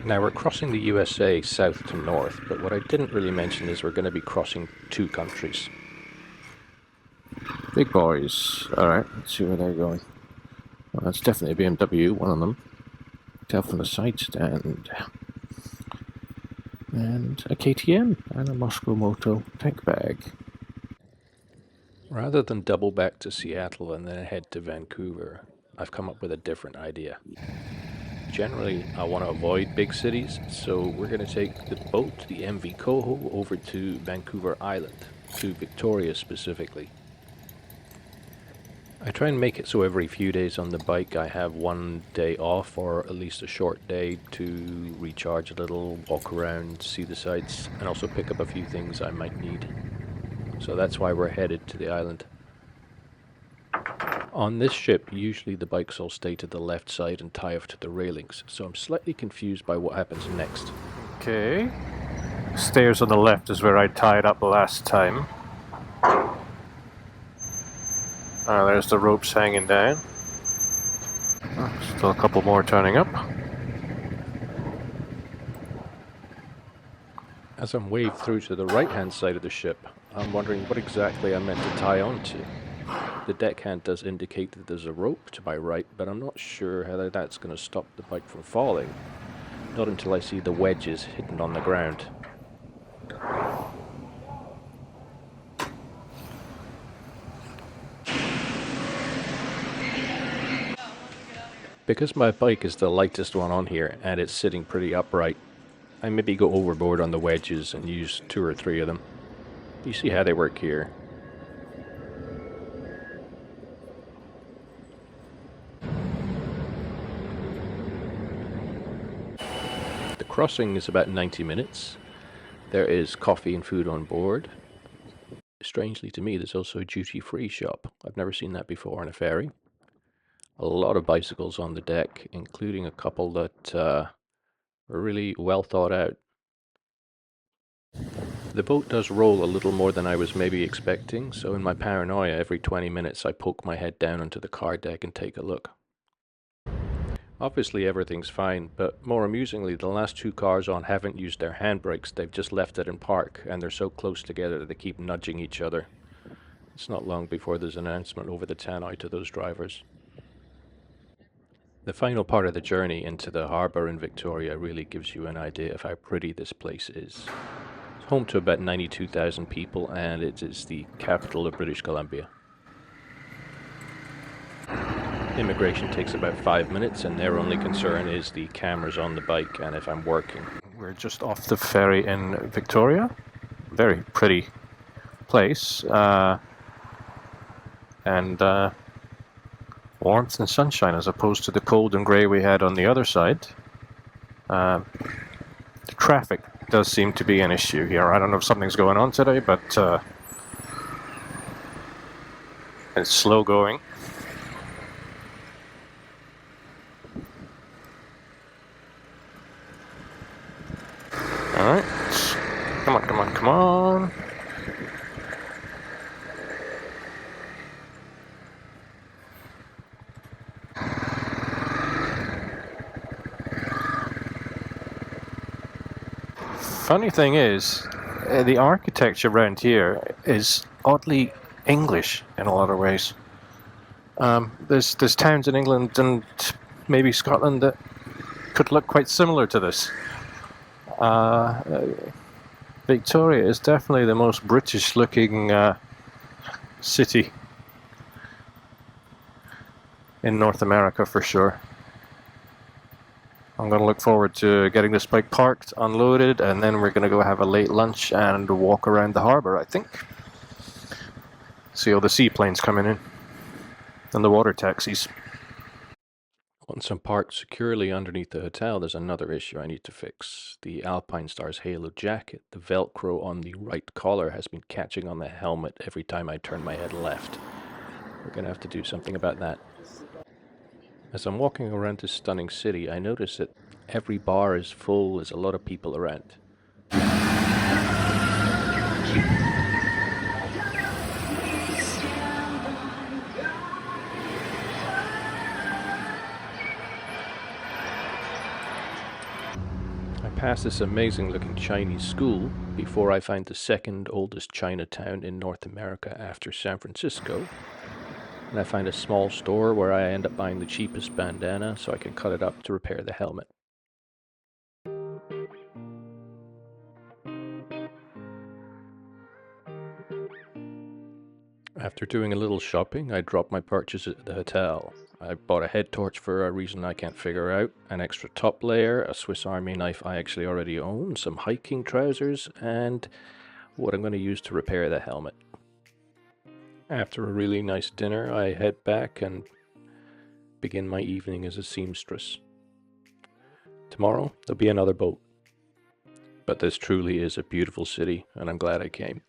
Now we're crossing the USA south to north, but what I didn't really mention is we're going to be crossing two countries. Big boys. Alright, let's see where they're going. Well, that's definitely a BMW, one of them. Tell from the side stand. And a KTM and a Moscow Moto tank bag. Rather than double back to Seattle and then head to Vancouver, I've come up with a different idea. Generally, I want to avoid big cities, so we're going to take the boat, the MV Coho, over to Vancouver Island, to Victoria specifically. I try and make it so every few days on the bike I have one day off, or at least a short day to recharge a little, walk around, see the sights, and also pick up a few things I might need. So that's why we're headed to the island. On this ship, usually the bikes all stay to the left side and tie off to the railings, so I'm slightly confused by what happens next. Okay. Stairs on the left is where I tied up last time. There's the ropes hanging down. Still a couple more turning up. As I'm waved through to the right-hand side of the ship, I'm wondering what exactly I'm meant to tie onto. The deckhand does indicate that there's a rope to my right, but I'm not sure how that's going to stop the bike from falling. Not until I see the wedges hidden on the ground. Because my bike is the lightest one on here and it's sitting pretty upright, I maybe go overboard on the wedges and use 2 or 3 of them. You see how they work here. The crossing is about 90 minutes. There is coffee and food on board. Strangely to me, there's also a duty-free shop. I've never seen that before on a ferry. A lot of bicycles on the deck, including a couple that are really well thought out. The boat does roll a little more than I was maybe expecting, so in my paranoia, every 20 minutes I poke my head down onto the car deck and take a look. Obviously everything's fine, but more amusingly, the last 2 cars on haven't used their handbrakes. They've just left it in park, and they're so close together that they keep nudging each other. It's not long before there's an announcement over the tannoy to those drivers. The final part of the journey into the harbour in Victoria really gives you an idea of how pretty this place is. It's home to about 92,000 people, and it is the capital of British Columbia. Immigration takes about 5 minutes, and their only concern is the cameras on the bike and if I'm working. We're just off the ferry in Victoria. Very pretty place. Warmth and sunshine as opposed to the cold and grey we had on the other side. The traffic does seem to be an issue here. I don't know if something's going on today, but it's slow going. Alright. Come on, come on, come on. Funny thing is, the architecture around here is oddly English in a lot of ways. There's towns in England and maybe Scotland that could look quite similar to this. Victoria is definitely the most British-looking city in North America for sure. I'm going to look forward to getting this bike parked, unloaded, and then we're going to go have a late lunch and walk around the harbour, I think. See all the seaplanes coming in and the water taxis. Once I'm parked securely underneath the hotel, there's another issue I need to fix. The Alpine Star's halo jacket, the Velcro on the right collar has been catching on the helmet every time I turn my head left. We're going to have to do something about that. As I'm walking around this stunning city, I notice that every bar is full, there's a lot of people around. past this amazing looking Chinese school before I find the second oldest Chinatown in North America after San Francisco. And I find a small store where I end up buying the cheapest bandana so I can cut it up to repair the helmet. After doing a little shopping, I dropped my purchase at the hotel. I bought a head torch for a reason I can't figure out, an extra top layer, a Swiss Army knife I actually already own, some hiking trousers, and what I'm going to use to repair the helmet. After a really nice dinner, I head back and begin my evening as a seamstress. Tomorrow, there'll be another boat. But this truly is a beautiful city, and I'm glad I came.